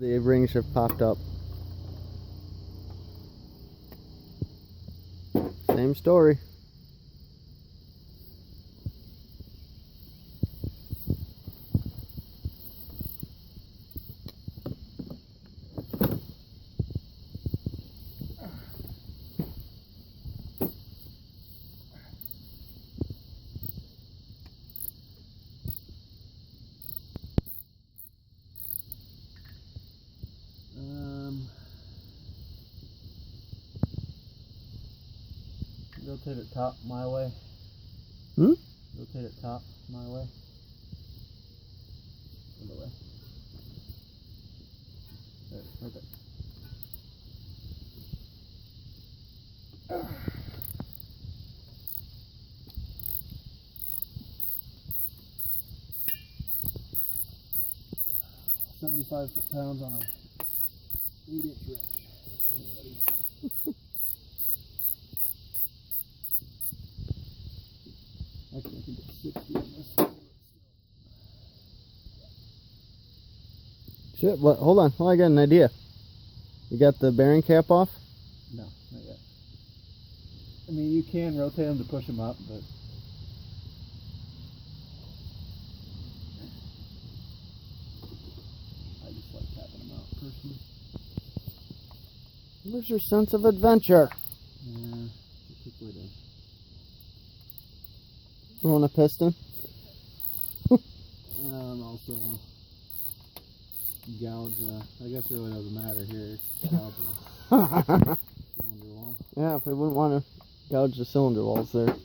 The rings have popped up. Same story. Rotate it top my way. Hmm? Rotate it top my way. Other way. There, right there. $75 pounds on a 8-inch wrench. Actually, I think it's 60 on this. Shit, what? Hold on. Oh, I got an idea. You got the bearing cap off? No, not yet. I mean, you can rotate them to push them up, but I just like tapping them out personally. Where's your sense of adventure? Yeah, typically does. You want a piston? Also gouge, I guess it really doesn't matter here. Gouge the cylinder wall. Yeah, if we wouldn't want to gouge the cylinder walls there.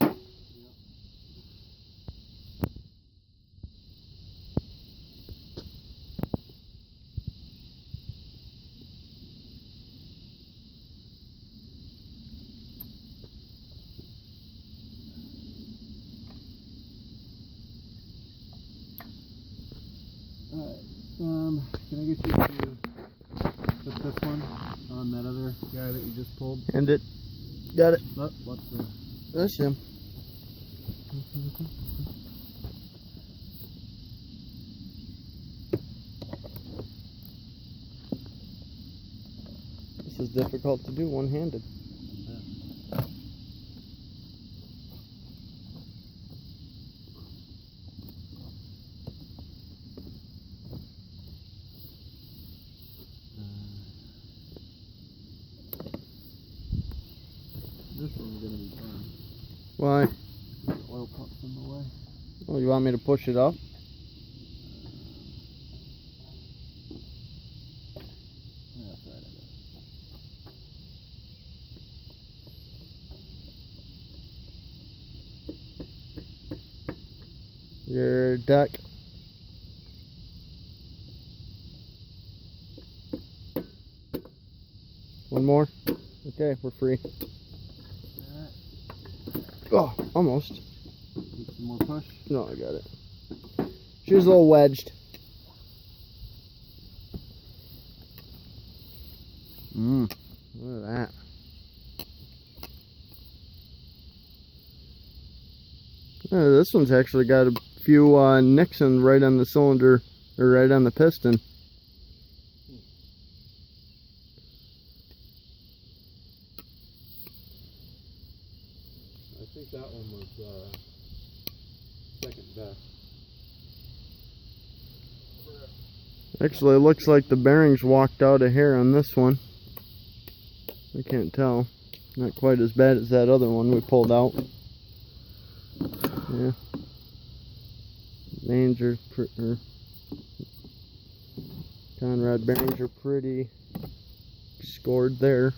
Alright, can I get you to put this one on that other guy that you just pulled? And it. Got it. Oh, what's the... That's him. This is difficult to do one-handed. This one's gonna be fun. Why? The oil pump's in the way. Oh, you want me to push it up? Yeah, that's right, I guess. Your deck. One more? Okay, we're free. Oh, almost. Need some more push? No, I got it. She was a little wedged. Look at that. This one's actually got a few nicks in right on the cylinder, or right on the piston. I think that one was second best. Actually, it looks like the bearings walked out a hair on this one. I can't tell. Not quite as bad as that other one we pulled out. Yeah. Bearings are Conrad bearings are pretty scored there.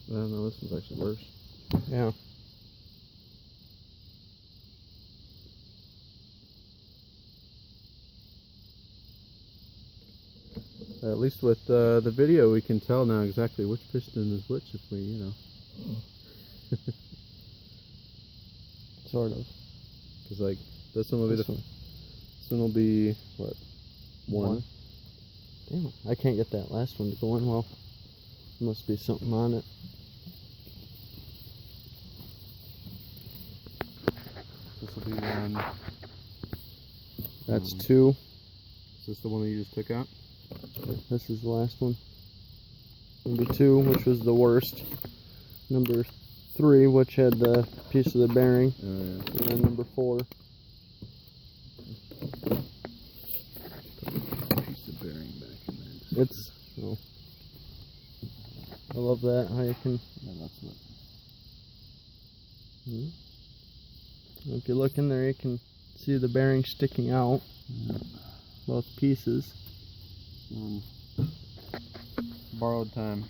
No, this one's actually worse. Yeah. At least with the video, we can tell now exactly which piston is which if we, you know. Sort of. Because, like, this one will be This one will be, what, one? Damn it, I can't get that last one to go in well. Must be something on it. This will be one. That's two. Is this the one that you just took out? This is the last one. Number 2, which was the worst. Number 3, which had the piece of the bearing. And then number 4. Piece of bearing back in there. It's, oh, I love that, how you can, Yeah, that's what. if you look in there, you can see the bearing sticking out. Yeah. Both pieces. Borrowed time.